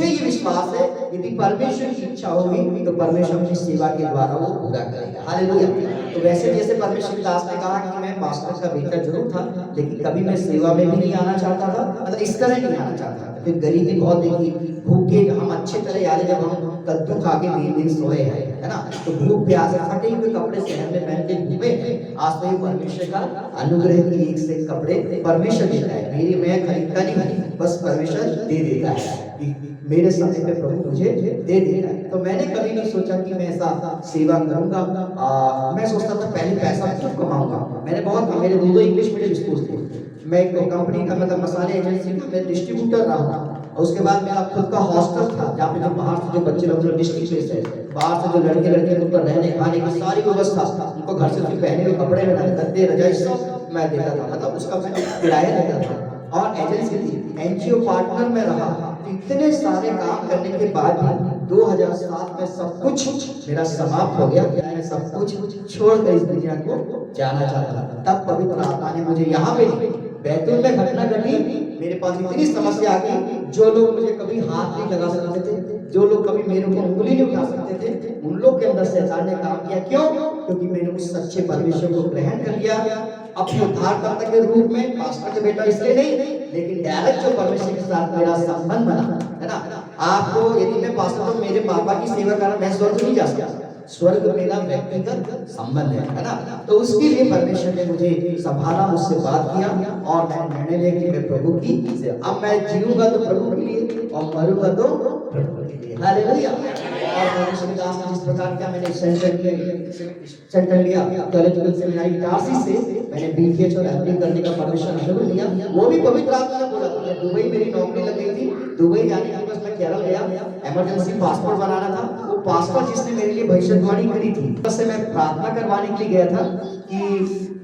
मुझे ये विश्वास है यदि परमेश्वर की इच्छा होगी तो परमेश्वर अपनी सेवा के द्वारा वो पूरा करेगा। हालेलुया। तो वैसे जैसे परमेश्वर दास ने कहा कि मैं पास्टर का बेटा जरूर था, लेकिन कभी मैं सेवा में भी नहीं आना चाहता था, मतलब इस तरह नहीं आना चाहता था। फिर गरीबी बहुत देखी, भूखे हम अच्छे तरह याद है जब हम कद्दू खा के 3 दिन सोए हैं, है ना, तो भूख प्यास फटे हुए कपड़े शहर में पहन के घूमे हैं। आज तो ये परमेश्वर का अनुग्रह की एक से एक कपड़े परमेश्वर देता है, मेरी मैं खरीदता नहीं हूँ, बस परमेश्वर दे देता है कि मेरे समय पे प्रभु मुझे दे देता है। तो मैंने कभी नहीं सोचा कि मैं ऐसा सेवा करूंगा। मैं सोचता था पहले पैसा खूब कमाऊंगा। मैंने बहुत, मेरे 2 इंग्लिश मीडियम स्कूल थे, मैं एक कंपनी का मतलब मसाले एजेंसी का मैं डिस्ट्रीब्यूटर रहा, और उसके बाद मेरा खुद का हॉस्टल था जहाँ पे जो बाहर से जो बच्चे लोग जो डिस्ट्रिक्ट प्लेस है, बाहर से जो लड़के लड़के उनको रहने खाने की सारी व्यवस्था, उनको घर से पहने हुए कपड़े बनाने, गद्दे रजाई सब मैं देता था, मतलब उसका मैं किराया देता था। और एजेंसी थी, एनजीओ पार्टनर में रहा। इतने सारे काम करने के बाद भी 2007 में सब कुछ मेरा समाप्त हो गया। मैं सब कुछ छोड़कर इस दुनिया को जाना चाहता था। तब पवित्र आत्मा ने मुझे यहाँ पे बैतूल में घटना घटी। मेरे पास इतनी समस्या आ गई, जो लोग मुझे कभी हाथ नहीं लगा सकते थे, जो लोग कभी मेरे ऊपर उंगली नहीं उठा सकते थे, उन लोग के अंदर शैतान ने काम किया। क्यों? क्योंकि मैंने उस सच्चे परमेश्वर को ग्रहण कर लिया अपने उद्धारकर्ता के रूप में। पास्टर के बेटा इसलिए नहीं, लेकिन डायरेक्ट जो परमेश्वर के साथ मेरा संबंध बना, है ना। आपको यदि मैं पास्टर तो मेरे पापा की सेवा कर रहा, मैं स्वर्ग नहीं जा सकता, स्वर्ग मेरा व्यक्तिगत संबंध है ना। तो उसके लिए परमेश्वर ने मुझे संभाला, मुझसे बात किया, और मैंने निर्णय लिया कि मैं प्रभु की सेवा, अब मैं जीऊंगा तो प्रभु के लिए और मरूंगा तो प्रभु के लिए। हालेलुया। और परमेश्वर दास ने जिस प्रकार का मैंने सेंटर लिया कॉलेज सेमिनारी इटारसी से, मैंने बीटीएच और एमडी करने का परमिशन जरूर लिया। वो भी पवित्र आत्मा ने बोला था। दुबई मेरी नौकरी लग गई थी, दुबई जाने के बस मैं केरल गया, इमरजेंसी पासपोर्ट बनाना था। वो पासपोर्ट जिसने मेरे लिए भविष्यवाणी करी थी, बस मैं प्रार्थना करवाने के लिए गया था कि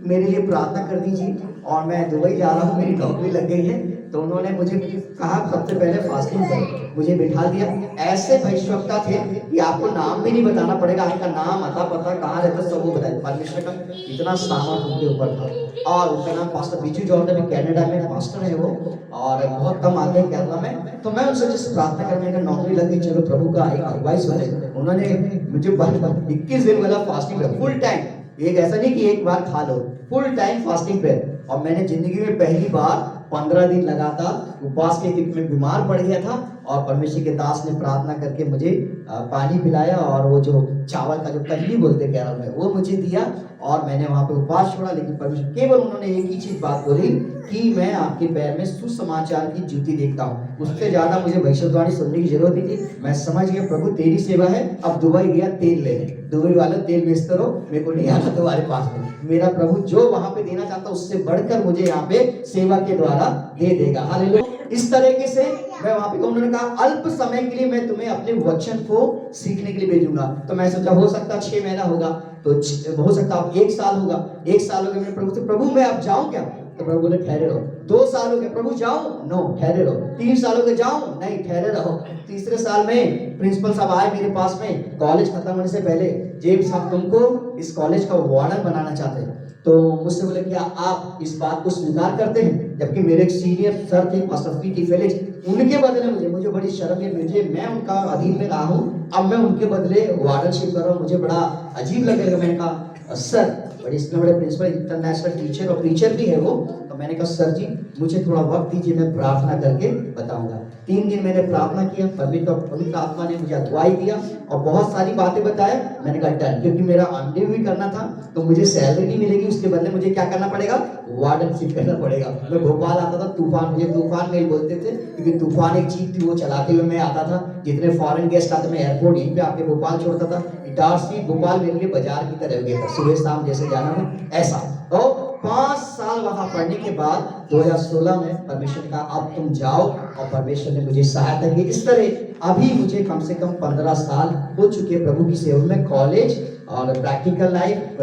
मेरे लिए प्रार्थना कर दीजिए, और मैं दुबई जा रहा हूँ, मेरी नौकरी लग गई है। तो उन्होंने मुझे कहा सबसे पहले फास्टिंग करो, मुझे बिठा दिया। ऐसे भविष्यवक्ता थे कि आपको नाम भी नहीं बताना पड़ेगा, आपका नाम, आता पता, कहाँ रहता, सब वो बताए। परमेश्वर का इतना सामर्थ उनके ऊपर था। और उनका नाम पास्टर बीजू जॉर्डन भी कनाडा में पास्टर है वो, और बहुत कम आते हैं केरला में। तो मैं उनसे जिस प्रार्थना करने का नौकरी लगी, चलो प्रभु का एक एडवाइस बने, उन्होंने मुझे 21 दिन वाला फास्टिंग फुल टाइम, एक ऐसा नहीं कि एक बार खा लो, फुल टाइम फास्टिंग पे। और मैंने जिंदगी में पहली बार 15 दिन लगातार उपवास के, क्योंकि मैं बीमार पड़ गया था, और परमेश्वर के दास ने प्रार्थना करके मुझे पानी पिलाया, और वो जो चावल का जो कजली बोलते केरल में, वो मुझे दिया, और मैंने वहां पे उपवास छोड़ा। लेकिन परमेश्वर केवल उन्होंने एक ही चीज बात बोली कि मैं आपके पैर में सुसमाचार की ज्योति देखता हूँ। उससे ज्यादा मुझे भविष्यवाणी सुनने की जरूरत नहीं थी। मैं समझ गया प्रभु तेरी सेवा है। अब दुबई गया तेल लेने, दुबई वाला तेल बेचते रहो, मेरे को नहीं आना तुम्हारे पास में। मेरा प्रभु जो वहां पे देना चाहता उससे बढ़कर मुझे यहाँ पे सेवा के द्वारा दे देगा। हालेलुया। इस तरीके से मैं वहां पे, उन्होंने कहा अल्प समय के लिए मैं तुम्हें अपने वचन को सीखने के लिए भेजूंगा। तो मैं सोचा हो सकता 6 महीना होगा, तो हो सकता 1 साल होगा। 1 साल हो गया, मैंने प्रभु से, प्रभु मैं अब जाऊं क्या? तो प्रभु बोले ठहरे रहो। 2 साल हो गए, प्रभु जाओ, नो ठहरे रहो। 3 साल हो गए, जाओ, नहीं ठहरे रहो। तीसरे साल में प्रिंसिपल साहब आए मेरे पास में, कॉलेज खत्म होने से पहले, जेम्स साहब तुमको इस कॉलेज का वार्डन बनाना चाहते हैं। तो मुझसे बोले क्या आप इस बात को स्वीकार करते हैं? जबकि मेरे एक सीनियर सर थे पास्टर पीटी फेलिक्स, उनके बदले मुझे बड़ी शर्म है, मैं उनका अधीन में रहा हूँ, अब मैं उनके बदले वार्डनशिप कर रहा हूँ, मुझे बड़ा अजीब लगेगा। मैंने कहा सर, बड़े इतने बड़े प्रिंसिपल, इंटरनेशनल टीचर और प्रीचर भी है वो। तो मैंने कहा सर जी मुझे थोड़ा वक्त दीजिए, मैं प्रार्थना करके बताऊंगा। 3 दिन मैंने प्रार्थना किया, पवित्र आत्मा ने मुझे अगुवाई दिया और बहुत सारी बातें बताया। मैंने कहा डन, क्योंकि मेरा अंडे भी करना था, तो मुझे सैलरी नहीं मिलेगी, उसके बदले मुझे क्या करना पड़ेगा? वार्डनशिप करना पड़ेगा। मैं भोपाल आता था, तूफान, मुझे तूफान में बोलते थे, क्योंकि तूफान एक जीप थी, वो चलाते हुए मैं आता था। जितने फॉरेन गेस्ट आते, मैं एयरपोर्ट यहीं पे आके भोपाल छोड़ता था। इटारसी भोपाल मेरे लिए बाजार की तरह हो गया था, सुबह शाम जैसे जाना है ऐसा। तो 5 साल वहां पढ़ने के बाद 2016 में परमेश्वर का अब तुम जाओ, और परमेश्वर ने मुझे सहायता की। इस तरह अभी मुझे कम से कम 15 साल हो चुके प्रभु की सेवा में। कॉलेज और प्रैक्टिकल लाइफ,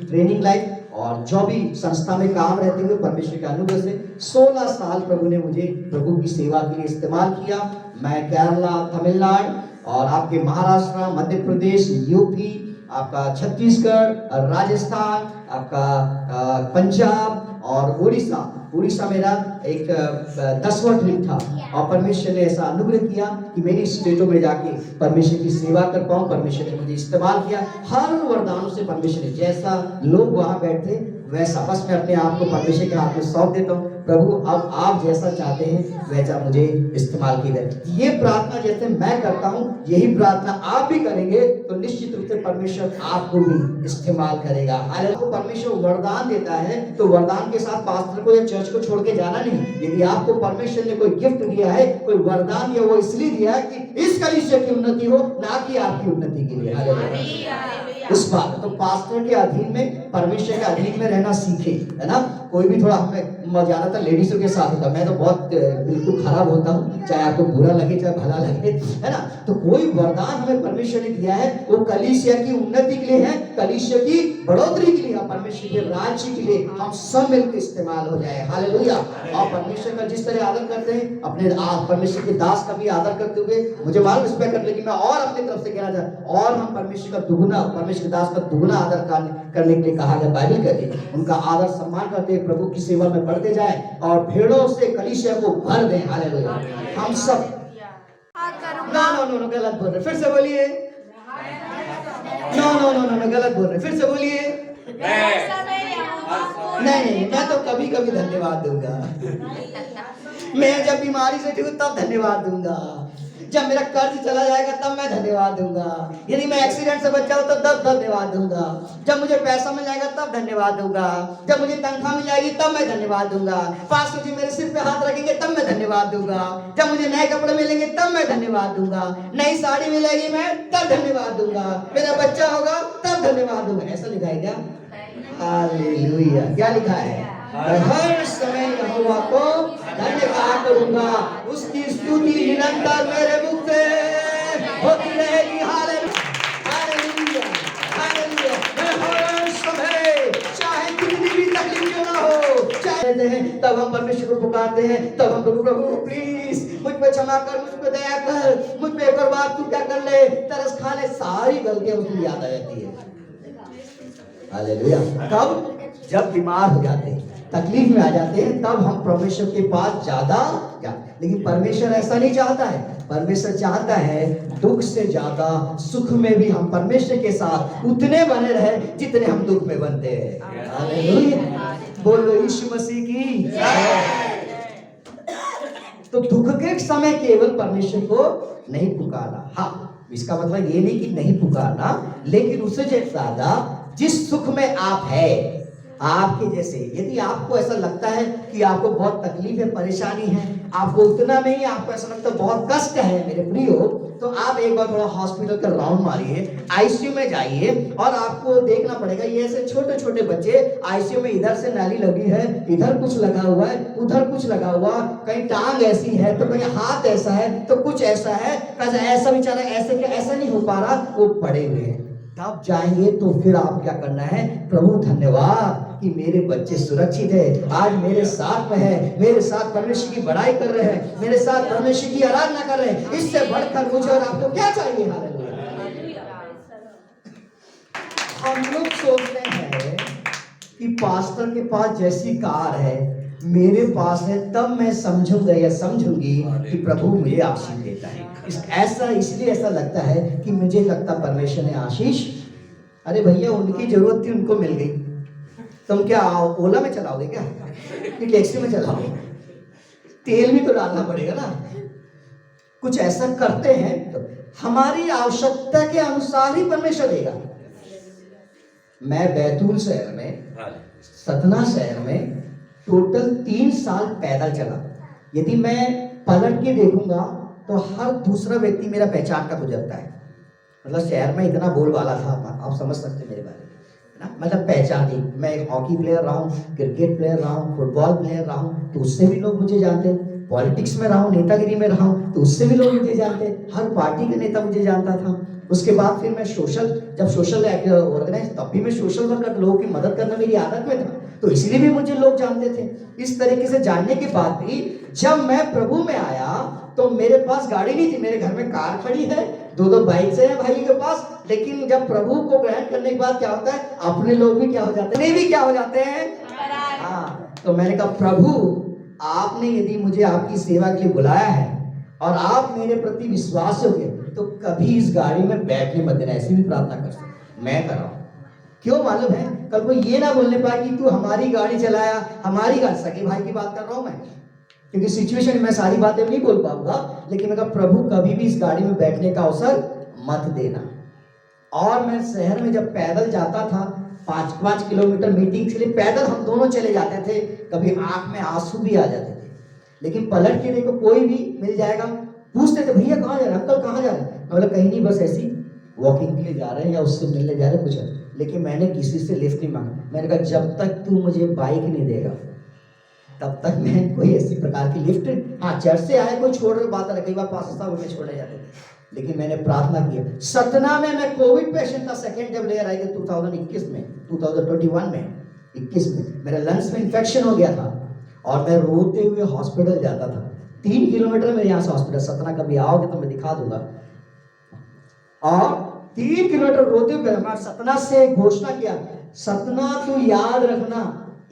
ट्रेनिंग लाइफ, और जो भी संस्था में काम रहते हुए परमेश्वर के अनुग्रह से 16 साल प्रभु ने मुझे प्रभु की सेवा के लिए इस्तेमाल किया। मैं केरला, तमिलनाडु और आपके महाराष्ट्र, मध्य प्रदेश, यूपी, आपका छत्तीसगढ़, राजस्थान, आपका पंजाब और उड़ीसा मेरा एक 10वां ट्रिप था और परमेश्वर ने ऐसा अनुग्रह किया कि मेरी स्टेटों में जाके परमेश्वर की सेवा कर पाऊं। परमेश्वर ने मुझे इस्तेमाल किया हर वरदानों से। परमेश्वर ने जैसा लोग वहां बैठे वैसा, बस मैं अपने आप को परमेश्वर के हाथ में सौंप देता हूँ। प्रभु अब आप जैसा चाहते हैं वैसा मुझे इस्तेमाल कीजिए। ये प्रार्थना जैसे मैं करता हूँ यही प्रार्थना आप भी करेंगे तो निश्चित रूप से परमेश्वर आपको भी इस्तेमाल करेगा। हालांकि परमेश्वर वरदान देता है तो वरदान के साथ पास्टर को या चर्च को छोड़ के जाना नहीं। यदि आपको परमेश्वर ने कोई गिफ्ट दिया है, कोई वरदान दिया, वो इसलिए दिया है कि इस कलीसिया की उन्नति हो, ना कि आपकी उन्नति के लिए। हालेलुया। उस बात तो पास्टर के अधीन में, परमेश्वर के अधीन में रहना सीखे, है ना। कोई भी थोड़ा हमें ज्यादातर लेडीजों के साथ होता, मैं तो बहुत बिल्कुल खराब होता हूँ, चाहे आपको बुरा लगे चाहे भला लगे, है ना। तो कोई वरदान हमें परमेश्वर ने दिया है वो कलीसिया की उन्नति के लिए है, कलीसिया की बढ़ोतरी के लिए, परमेश्वर के राज्य के लिए हम सब मिलकर इस्तेमाल हो जाए। हालेलुया। और परमेश्वर का जिस तरह आदर करते हैं अपने परमेश्वर के दास का भी आदर करते हुए, मुझे मालूम रिस्पेक्ट कर, लेकिन मैं और अपनी तरफ से कहना चाहता, और हम परमेश्वर का दुगना, परमेश्वर के दास का दुगना आदर करने के लिए कहा गया बाइबल कहते, उनका आदर सम्मान करते, प्रभु की सेवा में बढ़ते जाए और भेड़ों से कलीसिया को भर दें। हालेलुया। हम सब नो गलत बोल रहे, फिर से बोलिए। नो गलत बोल रहे, फिर से बोलिए। नहीं, मैं तो कभी कभी धन्यवाद दूंगा। मैं जब बीमारी से ठीक हूँ तब धन्यवाद दूंगा, जब मेरा कर्ज चला जाएगा तब मैं धन्यवाद दूंगा, यदि मैं एक्सीडेंट से बच जाऊं तो तब धन्यवाद दूंगा, जब मुझे पैसा मिल जाएगा तब धन्यवाद दूंगा, जब मुझे तनख्वाह मिल जाएगी तब मैं धन्यवाद दूंगा, पास्टर जी मेरे सिर पे हाथ रखेंगे तब मैं धन्यवाद दूंगा, जब मुझे नए कपड़े मिलेंगे तब मैं धन्यवाद दूंगा, नई साड़ी मिलेगी मैं तब धन्यवाद दूंगा, मेरा बच्चा होगा तब धन्यवाद दूंगा। ऐसा लिखा है क्या? हालेलुया। क्या लिखा है? मैं हर समय यहोवा को धन्यवाद करूंगा, उसकी स्तुति निरंतर मेरे मुख से होती रहेगी। Hallelujah, hallelujah, hallelujah. मैं हर समय, चाहे कितनी भी तकलीफ क्यों ना हो, चाहे तब हम परमेश्वर को पुकारते हैं, तब हम प्रभु प्लीज मुझ पे क्षमा कर, मुझ पे दया कर, मुझ पे एक और बात तू क्या कर ले, तरस खा ले, सारी गलतियां उसको याद आ जाती है। हालेलुया। कब? जब बीमार हो जाते हैं, तकलीफ में आ जाते हैं, तब हम परमेश्वर के पास ज्यादा जाते हैं। लेकिन परमेश्वर ऐसा नहीं चाहता है, परमेश्वर चाहता है दुख से ज्यादा सुख में भी हम परमेश्वर के साथ उतने बने रहे जितने हम दुख में बनते हैं। हालेलुया। बोलो यीशु मसीह की जय। तो दुख के समय केवल परमेश्वर को नहीं पुकारना, हाँ इसका मतलब ये नहीं कि नहीं पुकारना, लेकिन उससे ज्यादा जिस सुख में आप है, आपके जैसे, यदि आपको ऐसा लगता है कि आपको बहुत तकलीफ है, परेशानी है, आपको उतना में ही आपको ऐसा लगता है बहुत कष्ट है मेरे प्रियो, तो आप एक बार थोड़ा हॉस्पिटल का राउंड मारिए, आईसीयू में जाइए और आपको देखना पड़ेगा ये ऐसे छोटे छोटे बच्चे आईसीयू में, इधर से नाली लगी है, इधर कुछ लगा हुआ है, उधर कुछ लगा हुआ, कहीं टांग ऐसी है तो कहीं हाथ ऐसा है तो कुछ ऐसा है, ऐसा बेचारा ऐसे क्या ऐसा नहीं हो पा रहा, वो पड़े हुए हैं। तब जाएंगे तो फिर आप क्या करना है? प्रभु धन्यवाद कि मेरे बच्चे सुरक्षित है, आज मेरे साथ में है, मेरे साथ परमेश्वर की बड़ाई कर रहे हैं, मेरे साथ परमेश्वर की आराधना कर रहे हैं, इससे बढ़कर मुझे और आपको क्या चाहिए? हालेलुया। हम लोग सोचते हैं कि पास्टर के पास जैसी कार है मेरे पास है, तब मैं समझूंगा या समझूंगी कि प्रभु मुझे आशीष देता है। ऐसा इसलिए ऐसा लगता है कि मुझे लगता परमेश्वर ने आशीष, अरे भैया उनकी जरूरत थी उनको मिल गई, तुम क्या ओला में चलाओगे क्या कि टैक्सी में चलाओगे? तेल भी तो डालना पड़ेगा ना। कुछ ऐसा करते हैं तो हमारी आवश्यकता के अनुसार ही परमेश्वर देगा। मैं बैतूल शहर में, सतना शहर में टोटल 3 साल पैदल चला। यदि मैं पलट के देखूंगा तो हर दूसरा व्यक्ति मेरा पहचान का गुजरता है। मतलब शहर में इतना बोलबाला था, आप समझ सकते मेरे बारे में ना, मतलब पहचान ही। मैं एक हॉकी प्लेयर रहा हूँ, क्रिकेट प्लेयर रहा हूँ, फुटबॉल प्लेयर रहा हूँ, तो उससे भी लोग मुझे जानते हैं। पॉलिटिक्स में रहा हूँ, नेतागिरी में रहा हूँ, तो उससे भी लोग मुझे जानते हैं। हर पार्टी का नेता मुझे जानता था। उसके बाद फिर मैं जब सोशल ऑर्गेनाइज, तब भी मैं सोशल वर्क, लोगों की मदद करना मेरी आदत में था, तो इसलिए भी मुझे लोग जानते थे। इस तरीके से जानने के बाद भी जब मैं प्रभु में आया तो मेरे पास गाड़ी नहीं थी, मेरे घर में कार खड़ी है, 2 बाइक से है भाई के पास। लेकिन जब प्रभु को ग्रहण करने के बाद क्या होता है, अपने लोग भी क्या हो जाते हैं, नहीं भी क्या हो जाते हैं, हाँ तो मैंने कहा प्रभु, आपने यदि मुझे आपकी सेवा के लिए बुलाया है और आप मेरे प्रति विश्वास हो गए, तो कभी इस गाड़ी में बैठने मत देना। ऐसी भी प्रार्थना कर सकते, मैं कर रहा हूं। क्यों मालूम है, कल को ये ना बोलने पाए कि तू हमारी गाड़ी चलाया, हमारी गाड़ी। सगे भाई की बात कर रहा हूं मैं, क्योंकि सिचुएशन में सारी बातें नहीं बोल पाऊंगा, लेकिन मैं कहा प्रभु कभी भी इस गाड़ी में बैठने का अवसर मत देना। और मैं शहर में जब पैदल जाता था 5-5 किलोमीटर मीटिंग के लिए, पैदल हम दोनों चले जाते थे, कभी आंख में आंसू भी आ जाते थे, लेकिन पलट के देखो कोई भी मिल जाएगा, पूछते थे भैया कहाँ जा रहे हैं, अंकल कहाँ जा रहे हैं, मैं बोला कहीं नहीं, बस ऐसी वॉकिंग के लिए जा रहे हैं या उससे मिलने जा रहे हैं कुछ है। लेकिन मैंने किसी से लिफ्ट नहीं मांगा। मैंने कहा जब तक तू मुझे बाइक नहीं देगा तब तक मैं कोई ऐसी प्रकार की लिफ्ट, हाँ चर्च से आए कोई छोड़ रहे बात है, कई बार पास साहब में छोड़े जाते थे, लेकिन मैंने प्रार्थना की। सतना में मैं कोविड पेशेंट था, सेकेंड जब लेयर आई थी 2021 में, 2021 में 21 में मेरे लंग्स में इन्फेक्शन हो गया था और मैं रोते हुए हॉस्पिटल जाता था। 3 किलोमीटर मेरे यहाँ से हॉस्पिटल, सतना कभी आओगे तो मैं दिखा दूंगा। और 3 किलोमीटर रोते हुए सतना से घोषणा किया, सतना तू याद रखना,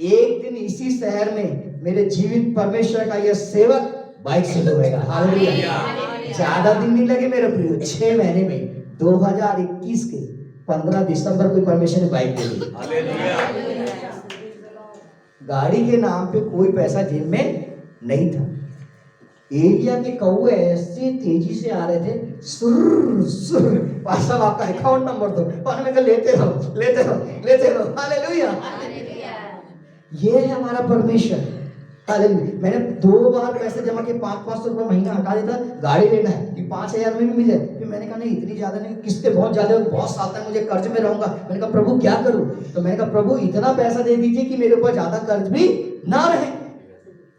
एक दिन इसी शहर में मेरे जीवित परमेश्वर का यह सेवक बाइक से डूबेगा। हालेलुया। ज्यादा दिन नहीं लगे मेरे प्रियो, 6 महीने में 2021 के 15 दिसंबर को परमेश्वर ने बाइक दे दी। गाड़ी के नाम पे कोई पैसा जेब में नहीं था। एरिया के कौवे ऐसे तेजी से आ रहे थे, सुर सुर, पासा आपका अकाउंट नंबर दो, पर मैं लेते रहो लेते रहो लेते रहो। हालेलुया। ये है हमारा परमेश्वर। हालेलुया। मैंने 2 बार पैसे जमा किए, 500-500 रुपये महीना हटा देता, गाड़ी लेना है कि 5000 में भी मिल जाए। फिर मैंने कहा नहीं इतनी ज्यादा नहीं, किस्तें बहुत ज्यादा, बहुत साल तक मुझे कर्ज में रहूंगा। मैंने कहा प्रभु क्या करूं, तो मैंने कहा प्रभु इतना पैसा दे दीजिए कि मेरे ऊपर ज्यादा कर्ज भी ना रहे।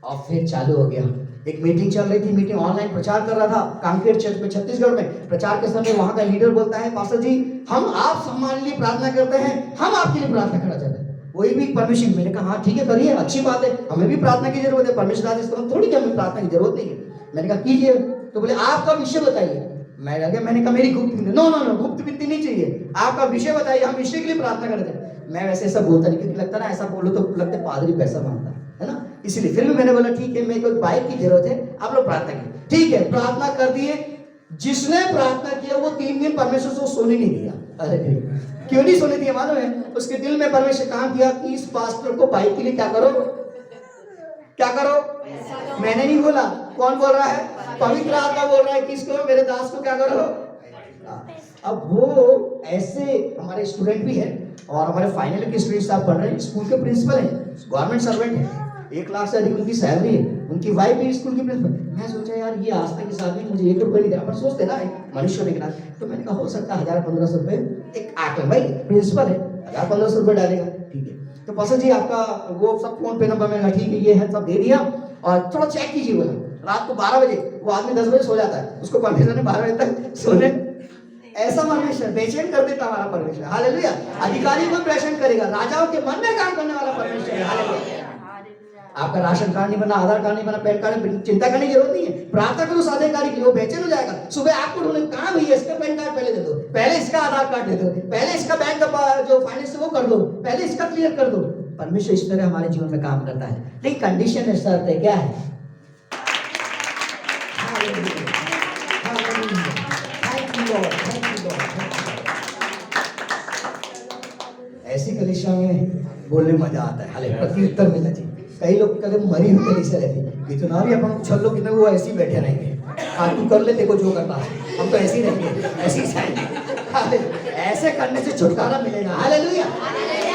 और फिर चालू हो गया। एक मीटिंग चल रही थी, मीटिंग ऑनलाइन प्रचार कर रहा था कांकेर चर्च में छत्तीसगढ़ में। प्रचार के समय वहां का लीडर बोलता है पास्टर जी हम आप हमारे लिए प्रार्थना करते हैं, हम आपके लिए प्रार्थना करना चाहते हैं। वही भी परमेश्वर, मैंने कहा हाँ ठीक है करिए, अच्छी बात है, हमें भी प्रार्थना की जरूरत है। परमेश्वर आज इस तरह थोड़ी कि हमें प्रार्थना की जरूरत नहीं है। मैंने कहा कीजिए, तो बोले आपका विषय बताइए। मैंने कहा मेरी गुप्त विनती, नो नो नो गुप्त विनती नहीं चाहिए, आपका विषय बताइए, हम विषय के लिए प्रार्थना करते हैं। मैं वैसे ऐसा बोलता नहीं, क्योंकि लगता ना ऐसा बोलो तो लगता है पादरी पैसा मांगता है ना, इसलिए फिर भी मैंने बोला ठीक है, मेरे को बाइक की जरूरत है, आप लोग प्रार्थना कीजिए। ठीक है, प्रार्थना कर दिए। जिसने प्रार्थना किया वो 3 दिन परमेश्वर से सोने नहीं दिया। अरे क्यों नहीं सोने दिया मालूम है, उसके दिल में परमेश्वर काम किया कि इस पास्टर को बाइक के लिए क्या करो, क्या करो। मैंने नहीं बोला, कौन बोल रहा है, पवित्र आत्मा बोल रहा है कि इसको मेरे दास को क्या करो। अब वो ऐसे हमारे स्टूडेंट भी है और हमारे फाइनल के स्टूडेंट साहब पढ़ रहे हैं, स्कूल के प्रिंसिपल हैं, गवर्नमेंट सर्वेंट है, 1 लाख से अधिक उनकी सैलरी है, उनकी वाइफ भी स्कूल की प्रिंसिपल। मैं सोचा यार ये आज तक के साथ भी मुझे 1 रुपये नहीं दिया, अपन सोचते ना मनुष्य होने के नाते। तो मैंने कहा हो सकता है 1000-1500 रुपये एक आकर भाई प्रिंसिपल है 1000-1500 रुपये डालेगा, ठीक है। तो पास्टर जी आपका वो सब फोन पे नंबर, मैंने ठीक है ये है, सब दे दिया। और थोड़ा चेक कीजिए, बोला रात को 12 बजे, वो आदमी 10 बजे सो जाता है, उसको परमेश्वर ने 12 बजे तक सोने, ऐसा परमेश्वर बेचैन कर देता हमारा परमेश्वर। हालेलुया। अधिकारी को प्रेषण करेगा, राजाओं के मन में काम करने वाला परमेश्वर। हालेलुया। आपका राशन कार्ड नहीं बना, आधार कार्ड नहीं बना, पैन कार्ड नहीं, चिंता करने की जरूरत नहीं है। प्रार्थना करो उस अधिकारी के लिए, वो बेचैन हो जाएगा। सुबह आपको ढूंढे, कहां भैया इसका पैन कार्ड पहले दे दो, पहले इसका आधार कार्ड दे दो, पहले इसका बैंक का जो फाइनेंस है वो कर दो, पहले इसका क्लियर कर दो। परमेश्वर इस तरह हमारे जीवन में काम करता है, लेकिन कंडीशन है, शर्त है, क्या है। ऐसी कलीसिया में बोलने मजा आता है, हाले प्रत्युत्तर मिलना चाहिए। कई लोग कदम मरी हुई कलीसिया रहती, इतना भी अपन उछल लो कितने, वो ऐसे ही बैठे रहेंगे, हाँ तू कर ले, देखो जो करना है, हम तो ऐसे ही रहेंगे, ऐसे ही जाएंगे। ऐसे करने से छुटकारा मिलेगा। Hallelujah,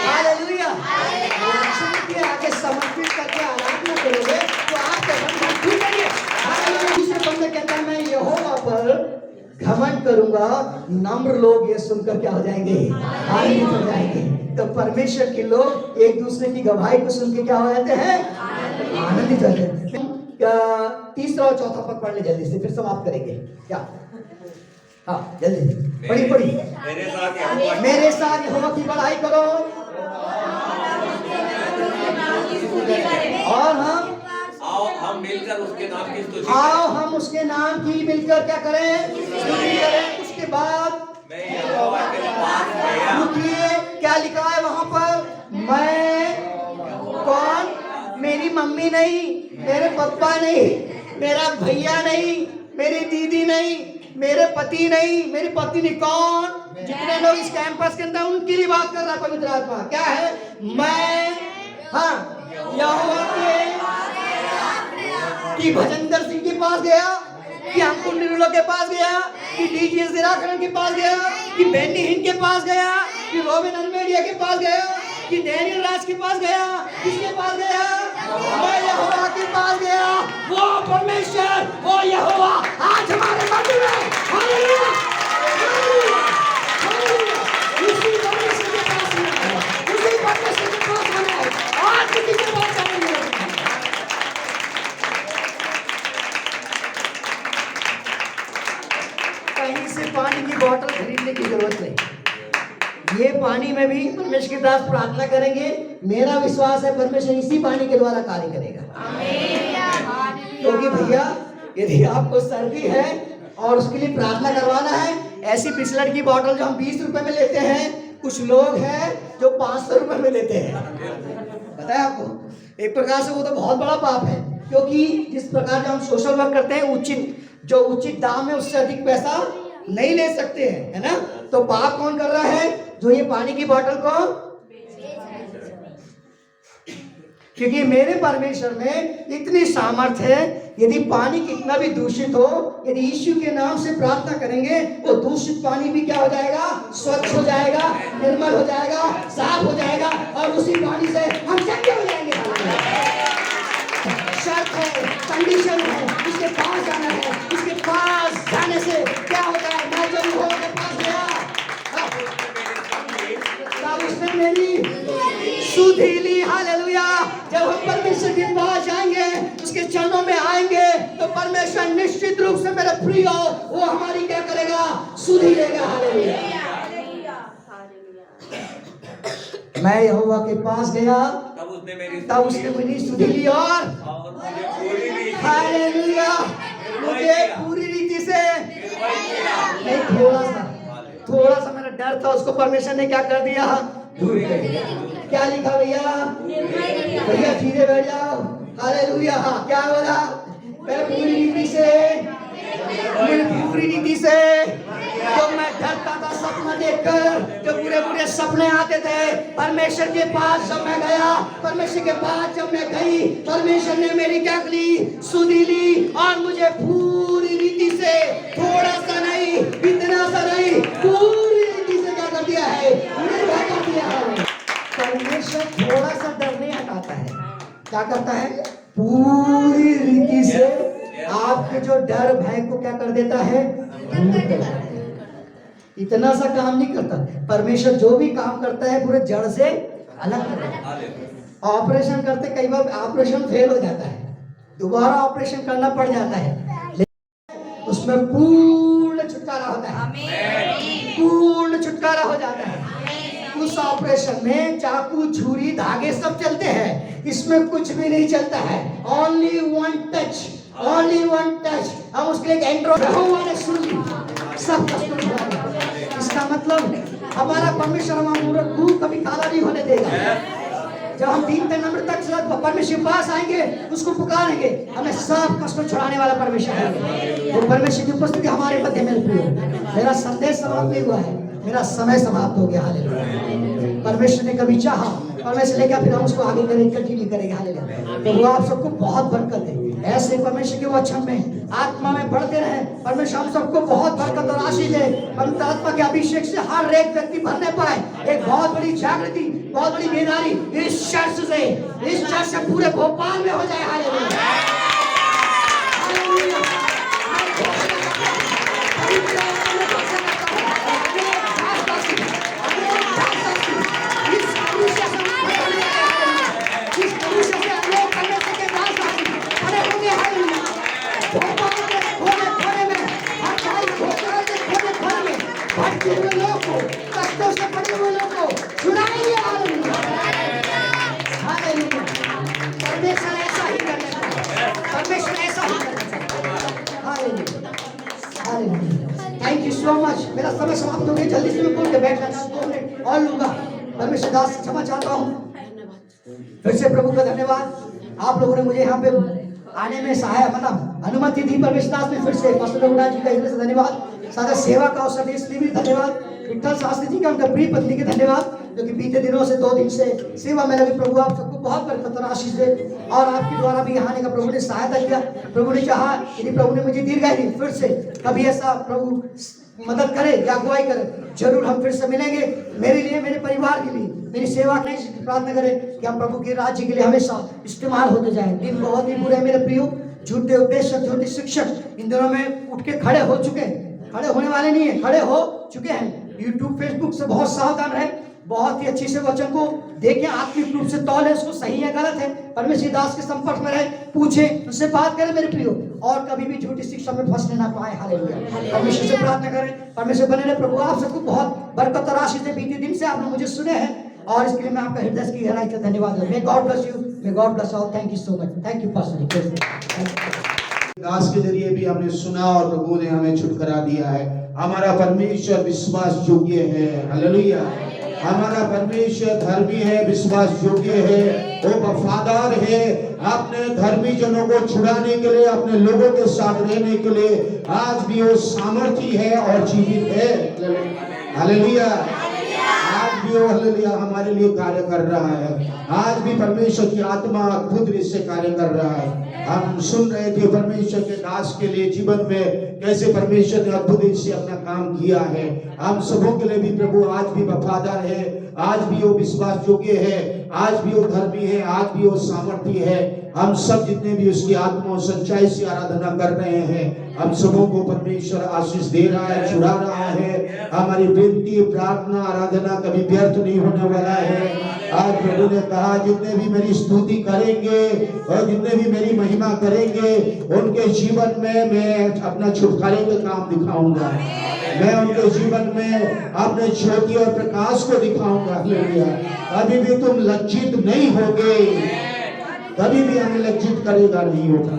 hallelujah. के आगे समर्पित करके आराधना करोगे तो आपके बंधन टूटेंगे। हालेलुया। बंदा कहता है मैं यहोवा पर घमंड करूंगा, नम्र लोग ये सुनकर क्या हो जाएंगे, आनंदित हो जाएंगे। तो परमेश्वर के लोग एक दूसरे की गवाही को सुन के क्या हो जाते हैं, आनंदित हो जाते हैं। तीसरा और चौथा पद पढ़ ले जल्दी से, फिर समाप्त करेंगे क्या। हाँ जल्दी पढ़ी पढ़ी। मेरे साथ यहोवा की बड़ाई करो और हम मिलकर उसके नाम की स्तुति आओ हम उसके नाम की मिलकर क्या करें, स्तुति करें। उसके बाद मैं यहोवा के पास गया, रुकिए, क्या लिखा है वहां पर, मैं कौन, मम्मी नहीं, मेरे पापा नहीं, मेरा भैया नहीं, मेरी दीदी नहीं, मेरे पति नहीं, मेरी पत्नी नहीं, कौन? जितने लोग इस कैंपस के अंदर उनकी ही बात कर रहा है पवित्र आत्मा। क्या है? मैं, हाँ, यहोवा कि भजनकर सिंह के पास गया, कि अंकुर निरुला के पास गया, कि डीजीएस दिराकरण के पास गया, कि बेन्नी हिंद के पास गया, कि रोबिन अनमेडिया के पास गया, कि डैनियल राज के पास गया। किसके पास गया? मैं यहोवा के पास गया। वो परमेश्वर, वो यहोवा आज हमारे मध्य में। Hallelujah, hallelujah, hallelujah. उसी परमेश्वर के पास है, उसी परमेश्वर के पास है। आज किसी के पास जाने नहीं। कहीं से पानी की बोतल खरीदने की जरूरत नहीं। ये पानी में भी परमेश्वर के दास प्रार्थना करेंगे। मेरा विश्वास है परमेश्वर इसी पानी के द्वारा कार्य करेगा। क्योंकि भैया यदि आपको सर्दी है और उसके लिए प्रार्थना करवाना है, ऐसी बिस्लरी की बोतल जो हम 20 रुपए में लेते हैं, कुछ लोग हैं जो 500 रुपए में लेते हैं। पता है आपको? एक प्रकार से वो तो बहुत बड़ा पाप है, क्योंकि जिस प्रकार हम सोशल वर्क करते हैं, उचित दाम है उससे अधिक पैसा नहीं ले सकते हैं, है ना? तो पाप कौन कर रहा है? जो ये पानी की बोतल को, क्योंकि मेरे परमेश्वर में इतनी सामर्थ्य है, यदि पानी कितना भी दूषित हो, यदि यीशु के नाम से प्रार्थना करेंगे, वो दूषित पानी भी क्या हो जाएगा? स्वच्छ हो जाएगा, निर्मल हो जाएगा, साफ हो जाएगा, और उसी पानी से हम चंगे हो जाएंगे। शर्त है, कंडीशन है, इसके पास जाना है। इसके पास जाने से क्या होता है? मैं जब यहोवा के पास गया, तब उसने मेरी सुधि ली। हालेलुया। जब हम परमेश्वर के पास जाएंगे, उसके चरणों में आएंगे, तो परमेश्वर निश्चित रूप से मेरे प्रिय वो हमारी क्या करेगा? सुधि लेगा। हालेलुया। मैं यहोवा के पास गया, तब उसने मेरी सुधि ली और मुझे पूरी रीति, हालेलुया, मुझे पूरी रीति से नहीं, थोड़ा सा मेरा डर था, उसको परमेश्वर ने क्या कर दिया? दूर कर दिया। क्या लिखा भैया? भैया सीधे बैठ जाओ। हालेलुया। क्या बोला? मैं पूरी रीति से, जो मैं डरता था सपना देखकर, जो बुरे सपने आते थे, परमेश्वर के पास जब मैं गया, परमेश्वर के पास जब मैं गई, परमेश्वर ने मेरी क्या ली? सुधि ली, और मुझे पूरी रीति से, थोड़ा सा नहीं, इतना सा नहीं, पूरी रीति से क्या कर दिया है? निर्भय कर दिया है। परमेश्वर थोड़ा सा डर नहीं हटाता है, क्या करता है? पूरी रीति से आपके जो डर भय को क्या कर देता है? दूर कर देता है। इतना सा काम नहीं करता परमेश्वर, जो भी काम करता है पूरे जड़ से अलग कर देता है। ऑपरेशन करते कई बार ऑपरेशन फेल हो जाता है, दोबारा ऑपरेशन करना पड़ जाता है, लेकिन उसमें पूर्ण छुटकारा होता है, पूर्ण छुटकारा हो जाता है। उस ऑपरेशन में चाकू, छुरी, धागे सब चलते हैं, इसमें कुछ भी नहीं चलता है। Only one touch, only one touch. हम उसके लिए एंड्रो ने सुन ली, सब कष्ट हुआ। इसका मतलब हमारा परमेश्वर हमारा मुंह कभी काला नहीं होने देगा। जब हम 3 नंबर तक परमेश्वर के पास आएंगे, उसको पुकारेंगे, हमें सब कष्ट छुड़ाने वाला परमेश्वर है। वो परमेश्वर की उपस्थिति हमारे मध्य में। मेरा संदेश समाप्त नहीं हुआ है, मेरा समय समाप्त हो गया। हालेलुया। परमेश्वर ने कभी चाहा, परमेश्वर ने क्या, फिर हम उसको आगे करेंगे, कंटिन्यू करेंगे। हालेलुया। तो वो आप सबको बहुत बरकत दे। ऐसे परमेश्वर के वचन में, आत्मा में बढ़ते रहे। परमेश्वर हम सबको बहुत बरकत और आशीष दे। पवित्र आत्मा के अभिषेक से हर एक व्यक्ति भरने पाए। एक बहुत बड़ी जागृति, बहुत बड़ी बेदारी इस चर्च से पूरे भोपाल में हो जाए। Hallelujah. Thank you so much. मेरा समय समाप्त हो गया, जल्दी से मैं बोल के बैठना 2 मिनट और लूंगा। परमेश्वर दास क्षमा चाहता हूँ। फिर से प्रभु का धन्यवाद। आप लोगों ने मुझे यहाँ पे आने में सहाय मतलब अनुमति दी। परमेश्वर दास में फिर से पास्टर रघुनाथ जी का हृदय से धन्यवाद। सादा सेवा का अवसर दिया इसलिए भी धन्यवाद। विठल शास्त्री जी का उनका प्रिय पत्नी के धन्यवाद, जो कि बीते दिनों से 2 दिन से सेवा में लगे। प्रभु आप सबको बहुत बरकत और आशीष दे, और आपके द्वारा भी यहाँ आने का प्रभु ने सहायता किया। प्रभु ने चाहा, यदि प्रभु ने मुझे दीर्घायु दी, फिर से कभी ऐसा प्रभु मदद करे या अगुवाई करे, जरूर हम फिर से मिलेंगे। मेरे लिए, मेरे परिवार के लिए, मेरी सेवा के लिए प्रार्थना करें कि हम प्रभु के राज्य के लिए हमेशा इस्तेमाल होते जाएं। दिन बहुत ही बुरे मेरे प्रियो, झूठे उपदेशक, झूठे शिक्षक इन दिनों में उठ के खड़े हो चुके हैं, खड़े होने वाले नहीं है, खड़े हो चुके हैं। यूट्यूब फेसबुक से बहुत सावधान रहे, बहुत ही अच्छी से वचन को देखें, आत्मिक रूप से तौलें उसको, सही है गलत है। परमेश्वर दास के संपर्क में रहे, पूछें, उनसे बात करें मेरे प्रियो, और कभी भी झूठी शिक्षा में फंसने ना पाए। हालेलुया। परमेश्वर से प्रार्थना करें, परमेश्वर बने रहे। प्रभु आप सबको बहुत बरकत और आशीष दे। बीते दिन से आपने मुझे सुने हैं, और इसके लिए मैं आपका हृदय की गहराई से धन्यवाद दूं। May God bless you, may God bless all. Thank you so much. Thank you pastor. Das के जरिए भी हमने सुना और प्रभु ने हमें छुटकारा दिया है। हमारा परमेश्वर विश्वास योग्य है। हालेलुया। हमारा परमेश्वर धर्मी है, विश्वास योग्य है, वो वफादार है। अपने धर्मी जनों को छुड़ाने के लिए, अपने लोगों के साथ रहने के लिए आज भी वो सामर्थी है और जीवित है। हालेलुया। आज भी वो हालेलुया हमारे लिए कार्य कर रहा है। आज भी परमेश्वर की आत्मा अद्भुत रीति से कार्य कर रहा है। हम सुन रहे थे परमेश्वर के दास के लिए जीवन में कैसे परमेश्वर ने अद्भुत रीति से अपना काम किया है। हम सबों के लिए भी प्रभु आज भी वफादार है, आज भी वो विश्वास योग्य है, आज भी वो धर्मी है, आज भी वो सामर्थी है। हम सब जितने भी उसकी आत्मा और सच्चाई से आराधना कर रहे हैं, हम सबों को परमेश्वर आशीष दे रहा है, छुड़ा रहा है। हमारी विनती, प्रार्थना, आराधना कभी व्यर्थ नहीं होने वाला है। आज प्रभु ने कहा, जितने भी मेरी स्तुति करेंगे और जितने भी मेरी महिमा करेंगे, उनके जीवन में मैं अपना छुटकारे का काम दिखाऊंगा। मैं उनके जीवन में अपने ज्योति और प्रकाश को दिखाऊंगा। हालेलुया। कभी भी तुम लज्जित नहीं होगे, कभी भी हमें लज्जित करेगा नहीं होगा,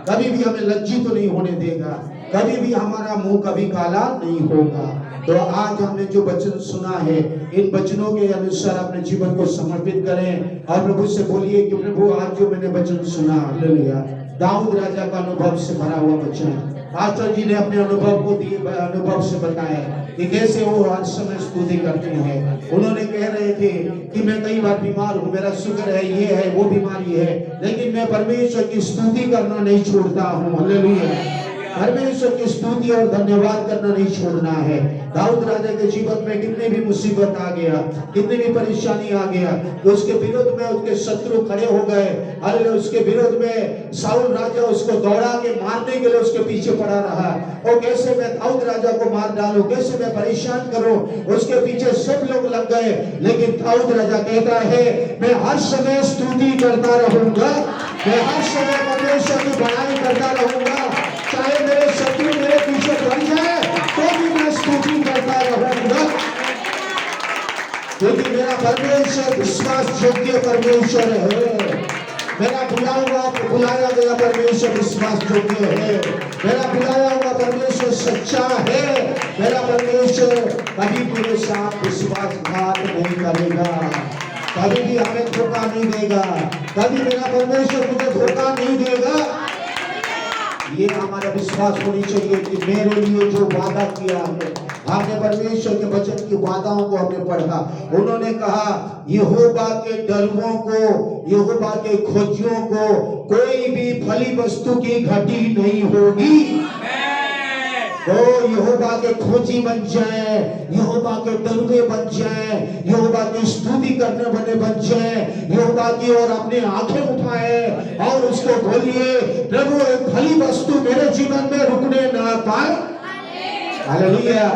कभी भी हमें लज्जित नहीं होने देगा, कभी भी हमारा मुंह कभी काला नहीं होगा। तो आज हमने जो वचन सुना है, इन वचनों के अनुसार अपने जीवन को समर्पित करें और प्रभु से बोलिए कि प्रभु आज जो मैंने वचन सुना, हालेलुया, दाऊद राजा का अनुभव से भरा हुआ वचन, पास्टर जी ने अपने अनुभव को दिए, अनुभव से बताया कि कैसे वो हर समय स्तुति करते हैं। उन्होंने कह रहे थे कि मैं कई बार बीमार हूँ, मेरा शुगर है, ये है, वो बीमारी है, लेकिन मैं परमेश्वर की स्तुति करना नहीं छोड़ता हूँ। हालेलुया। परमेश्वर की स्तुति और धन्यवाद करना नहीं छोड़ना है। दाऊद राजा के जीवन में कितने भी मुसीबत आ गया, कितनी भी परेशानी आ गया, तो उसके विरोध में उसके शत्रु खड़े हो गए। अरे उसके विरोध में साउल राजा उसको दौड़ा के मारने के लिए उसके पीछे पड़ा रहा, और कैसे मैं दाऊद राजा को मार डालूं, कैसे मैं परेशान करूं, उसके पीछे सब लोग लग गए। लेकिन दाऊद राजा कहता है, मैं हर समय स्तुति करता रहूंगा, मैं हर समय परमेश्वर की बड़ाई करता रहूंगा, चाहे मेरे शत्रु मेरे पीछे पड़ जाए तो भी मैं स्तुति करता रहूंगा, क्योंकि मेरा परमेश्वर विश्वास योग्य परमेश्वर है। मेरा बुलाया गया परमेश्वर विश्वास योग्य है। मेरा बुलाया हुआ परमेश्वर सच्चा है। मेरा परमेश्वर कभी मेरे साथ विश्वासघात नहीं करेगा, कभी भी हमें धोखा नहीं देगा, कभी मेरा परमेश्वर मुझे धोखा नहीं देगा। ये हमारा विश्वास होनी चाहिए कि मेरे लिए जो वादा किया है, हमने परमेश्वर के वचन की वादाओं को हमने पढ़ा। उन्होंने कहा, यहोवा के डरुओं को, यहोवा के खोजियों को कोई भी फली वस्तु की घटी नहीं होगी। तो यहोवा के खोजी बन जाए, यहोवा के डरुए बन जाए, यहोवा की स्तुति करने वाले बन जाए, यहोवा की ओर अपने आंखें उठाए और उसको बोलिए, प्रभु एक फली वस्तु मेरे जीवन में रुकने ना पाए। हालेलुया।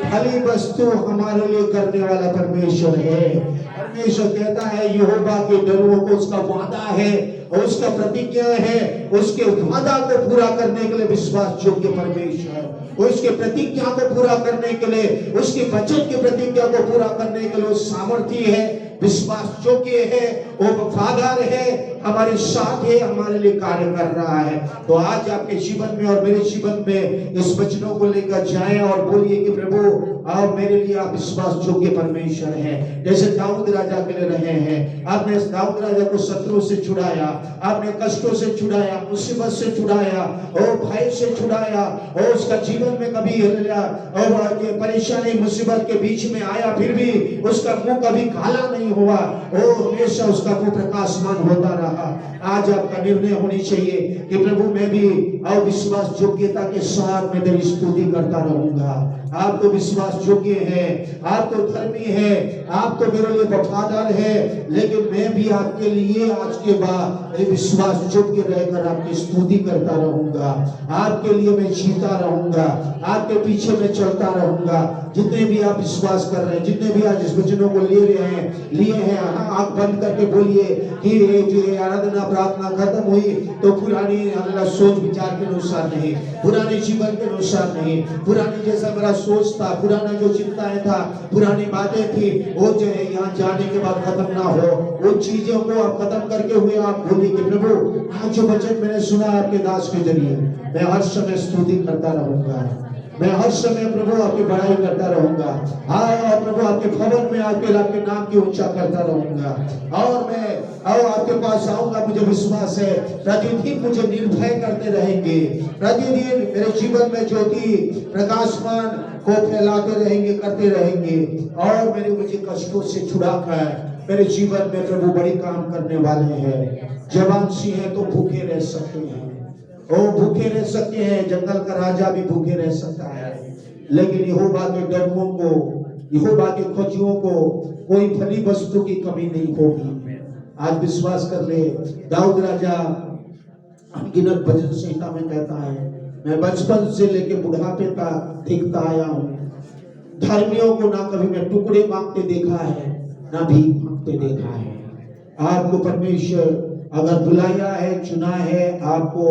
फली वस्तु हमारे लिए करने वाला परमेश्वर है। परमेश्वर कहता है, यहोवा के डरुओं को उसका वादा है, उसका प्रतिज्ञा है, उसके वादा को पूरा करने के लिए विश्वास योग्य परमेश्वर, उसके प्रतिज्ञा को पूरा करने के लिए, उसके वचन की प्रतिज्ञा को पूरा करने के लिए सामर्थी है, विश्वास योग्य है, वो वफादार है, हमारे साथ है, हमारे लिए कार्य कर रहा है। तो आज आपके जीवन में और मेरे जीवन में इस वचनों को लेकर जाएं और बोलिए कि प्रभु आप मेरे लिए आप विश्वास योग्य परमेश्वर हैं। जैसे दाऊद राजा के लिए रहे हैं, आपने दाऊद राजा को शत्रु से छुड़ाया, आपने कष्टों से छुड़ाया, मुसीबत से छुड़ाया और भय से छुड़ाया, और उसका जीवन में कभी और परेशानी मुसीबत के बीच में आया, फिर भी उसका मुंह कभी काला नहीं हुआ, और हमेशा उसका मुंह प्रकाशमान होता रहा। आज आपका निर्णय होनी चाहिए कि प्रभु मैं भी अविश्वास योग्यता के साथ मैं तेरी स्तुति करता रहूंगा। आप तो विश्वास योग्य है, आप तो धर्मी है, आप तो मेरे लिए वफादार है, लेकिन मैं भी आपके लिए आज के बाद विश्वास योग्य रहकर आपकी स्तुति करता रहूंगा। आपके लिए मैं जीता रहूंगा, आपके पीछे मैं चलता रहूंगा। जितने भी आप विश्वास कर रहे हैं, जितने भी आज इस वचनों को लिए हैं, आंख बंद करके बोलिए कि ये जो आराधना प्रार्थना खत्म हुई तो पुरानी सोच विचार के अनुसार नहीं, पुराने जीवन के अनुसार नहीं, पुरानी जैसा मेरा सोच था, पुराना जो चिंताएं था, पुरानी बातें थी, वो जो है यहाँ जाने के बाद खत्म ना हो। उन चीजों को आप खत्म करके हुए आप बोलिए कि प्रभु आज जो वचन मैंने सुना आपके दास के जरिए, मैं हर समय स्तुति करता रहूंगा, मैं हर समय प्रभु आपकी बड़ाई करता रहूंगा। हाँ प्रभु आपके भवन में आके आपके नाम की ऊंचा करता रहूंगा, और मैं आपके पास आऊंगा। मुझे विश्वास है प्रतिदिन मुझे निर्भय करते रहेंगे, प्रतिदिन मेरे जीवन में ज्योति प्रकाशमान को फैलाते रहेंगे, करते रहेंगे, और मेरे मुझे कष्टों से छुड़ाकर मेरे जीवन में प्रभु बड़ी काम करने वाले हैं। जवान सिंह है तो भूखे रह सकते हैं, वो भूखे रह सकते हैं, जंगल का राजा भी भूखे रह सकता है, लेकिन यहोवा के डरवों को, यहोवा के खोजियों को कोई फली वस्तु की कमी नहीं होगी। आज विश्वास कर ले, दाऊद राजा अनगिनत भजन संहिता में कहता है, मैं बचपन से लेके बुढ़ापे तक देखता आया हूँ, धर्मियों को ना कभी मैं टुकड़े मांगते देखा है, ना भीख मांगते देखा है। आपको परमेश्वर अगर बुलाया है, चुना है आपको,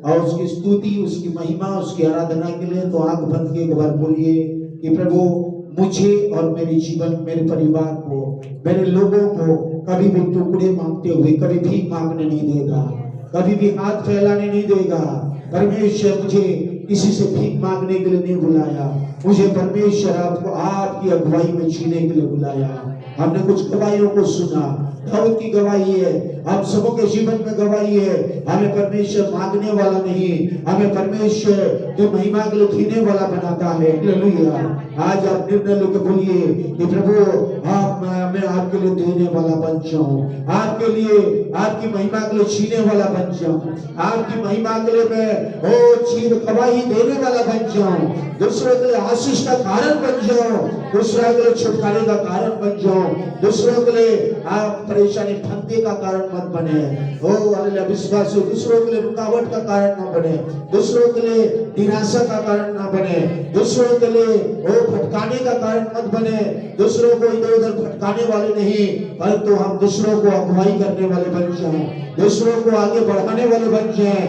और उसकी स्तुति, उसकी महिमा, उसकी आराधना के लिए, तो आंख बंद के एक बार बोलिए कि प्रभु मुझे और मेरे जीवन, मेरे परिवार को, मेरे लोगों को कभी भी टुकड़े मांगते हुए, कभी भीख मांगने नहीं देगा, कभी भी हाथ फैलाने नहीं देगा। परमेश्वर मुझे किसी से भीख मांगने के लिए नहीं बुलाया, मुझे परमेश्वर आपको आपकी अगुवाई में जीने के लिए बुलाया। हमने कुछ गवाहियों को सुना, दाऊद की गवाही है, हम सबों के जीवन में गवाही है। हमें परमेश्वर मांगने वाला नहीं, हमें परमेश्वर जो महिमा के लिए जीने वाला बनाता है। हालेलुया। आज आप निर्णय लेकर बोलिए कि प्रभु मैं आपके लिए देने वाला बन जाऊं, आपके लिए, आपकी महिमा के लिए जीने वाला बन जाऊं, आपकी महिमा के लिए मैं गवाही देने वाला बन जाऊं, दूसरों के लिए आशीष का कारण बन जाऊं, दूसरों के लिए छुटकारे का कारण बन जाऊं, दूसरों के लिए आप परेशानी फंदे का कारण मत बने। ओ विश्वास, दूसरों के लिए रुकावट का कारण न बने, दूसरों के लिए निराशा का कारण न बने, दूसरों के लिए भटकाने का कारण मत बने, दूसरों को इधर उधर भटकाने वाले नहीं, परंतु हम दूसरों को अगुवाई करने वाले बन जाएं, दूसरों को आगे बढ़ाने वाले बन जाएं।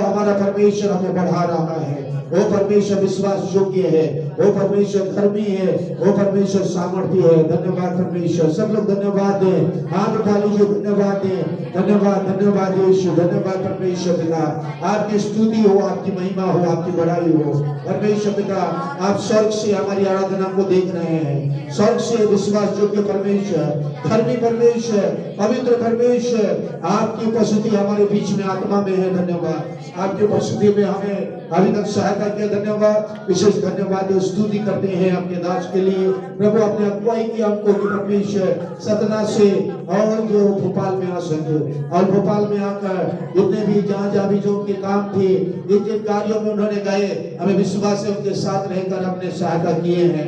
हमारा परमेश्वर हमें बढ़ा रहा है, वो परमेश्वर विश्वास योग्य है, वो परमेश्वर धर्मी है, वो परमेश्वर सामर्थ्य है। धन्यवाद परमेश्वर, सब लोग धन्यवाद दें, हाथ उठा लीजिए, धन्यवाद दें, धन्यवाद, धन्यवाद यीशु, धन्यवाद परमेश्वर पिता, आपकी स्तुति हो, आपकी महिमा हो, आपकी बड़ाई हो। परमेश्वर पिता, आप स्वर्ग से हमारी आराधना को देख रहे हैं, स्वर्ग से विश्वास योग्य परमेश्वर, धर्मी परमेश्वर, पवित्र परमेश्वर, आपकी उपस्थिति हमारे बीच में आत्मा में है। धन्यवाद, आपकी उपस्थिति में हमें अभी तक सहायता किया, धन्यवाद, विशेष धन्यवाद, स्तुति करते हैं आपके दास के लिए। प्रभु अपने अगुवाई की हमको परमेश्वर सतना से और जो भोपाल में आ सके, और भोपाल में आकर जितने भी जहाँ भी जो उनके काम थे, जिन कार्यों में उन्होंने गए, हमें विश्वास से उनके साथ रहकर अपने सहायता किए हैं।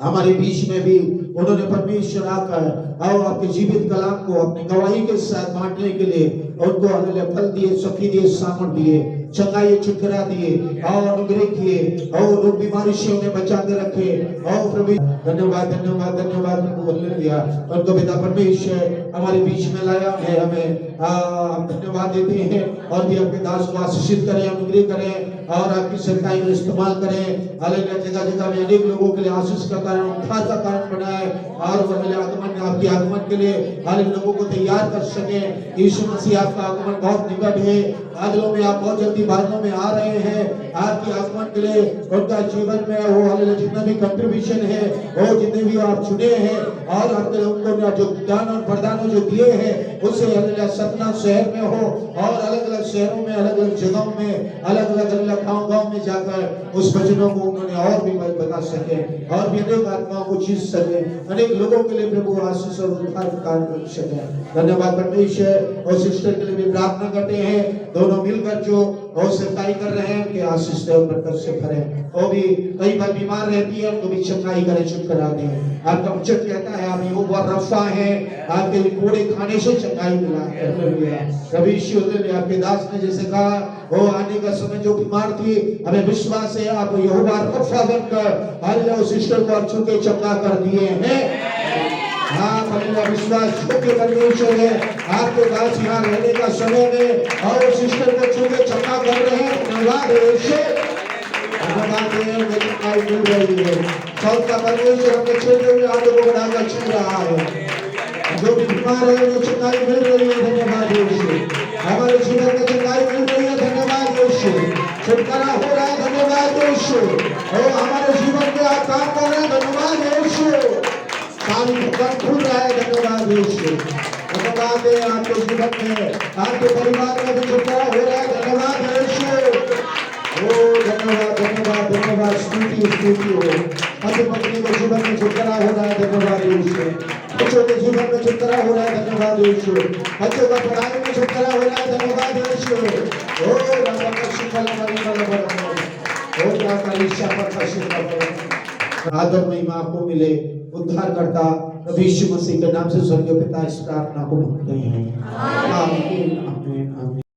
हमारे बीच में भी उन्होंने परमेश्वर आकर और आपके जीवित कलाम को अपनी गवाही के साथ बांटने के लिए उनको फल दिए, शक्ति दिए, सामर्थ दिए, चंगाई छुटकारा दिए, और अनुग्रह किए, और रोग बीमारी से उन्हें बचा के रखे। और प्रभु धन्यवाद, धन्यवाद, धन्यवाद हालेलुया। उनको पिता परमेश्वर हमारे बीच में लाया है, हमें हम धन्यवाद देते हैं, और भी आपके दास को आशीषित करें, अनुग्रह करें, और आपकी सेवकाई को इस्तेमाल करें। हालेलुया, जगह जगह में अनेक लोगों के लिए आशीष का कारण, उद्धार का कारण बनाए और वो मेरे आगमन में, आपके आगमन के लिए हालेलुया लोगों को तैयार कर सके। यीशु मसीह, आपका आगमन बहुत निकट है। बादलों में आप बहुत जल्दी बादलों में आ रहे हैं। आपके आगमन के लिए उनका जीवन में वो हालेलुया जितना भी कंट्रीब्यूशन है, वो जितने भी आप चुने हैं और आपने उनको जो दान और वरदान जो दिए हैं उसे हालेलुया सतना शहर में हो और अलग अलग शहरों में, अलग अलग जगहों में, अलग अलग गांव में जाकर उस वचनों को उन्होंने और भी बता सके और भी अनेक आत्माओं को जीत सके, अनेक लोगों के लिए प्रभु आशीष और उद्धार का कार्य कर सके। धन्यवाद परमेश्वर। और सिस्टर के लिए भी प्रार्थना करते हैं, दोनों मिलकर जो और सेवकाई कर रहे हैं कि आशीष से और बरकत से भरे। वो भी कई बार बीमार रहती है, उनको भी चंगाई करे, चुप करा दे। आपका वचन कहता है आप यहोवा रफ़ा है, आपके कोड़े खाने से चंगाई मिला है। कभी यीशु ने आपके दास ने जैसे कहा, वो आने का समय जो बीमार थी, हमें विश्वास है आप यहोवा रफ़ा बनकर हालेलुया उस सिस्टर को आप छू के चंगा कर दिए हैं। हाँ, हालेलुया, विश्वास योग्य परमेश्वर है। आपके दास यहाँ रहने का समय में और उस सिस्टर को छू के चंगा कर रहे हैं। धन्यवाद मिल रही है। सौत का परमेश्वर अपने छेड़े हुए हाथों को बढ़ाकर छू रहा है। जो भी बीमार है उन्हें चंगाई मिल रही है। धन्यवाद यीशु। हमारे जीवन में चंगाई मिल रही है। धन्यवाद यीशु। छुटकारा हो रहा है। धन्यवाद यीशु। और हमारे जीवन में आप काम कर रहे हैं। धन्यवाद यीशु। सारी दुकान खुल रहा है। धन्यवाद यीशु। धन्यवाद है आपके जीवन में, आपके परिवार में भी छुटकारा हो रहा है। धन्यवाद यीशु। ओ धन्यवाद धन्यवाद धन्यवाद। स्तुति हो। पति पत्नी के जीवन में छुटकारा हो रहा है। धन्यवाद यीशु। बच्चों के जीवन में छुटकारा हो रहा है। धन्यवाद यीशु। बच्चों का पढ़ाई में छुटकारा हो रहा है। धन्यवाद यीशु। ओ राम का शिफल आदर महिमा आपको मिले। उद्धारकर्ता प्रभु यीशु मसीह के नाम से स्वर्गीय पिता इस प्रार्थना को मांगते हैं। आमीन आमीन आमीन।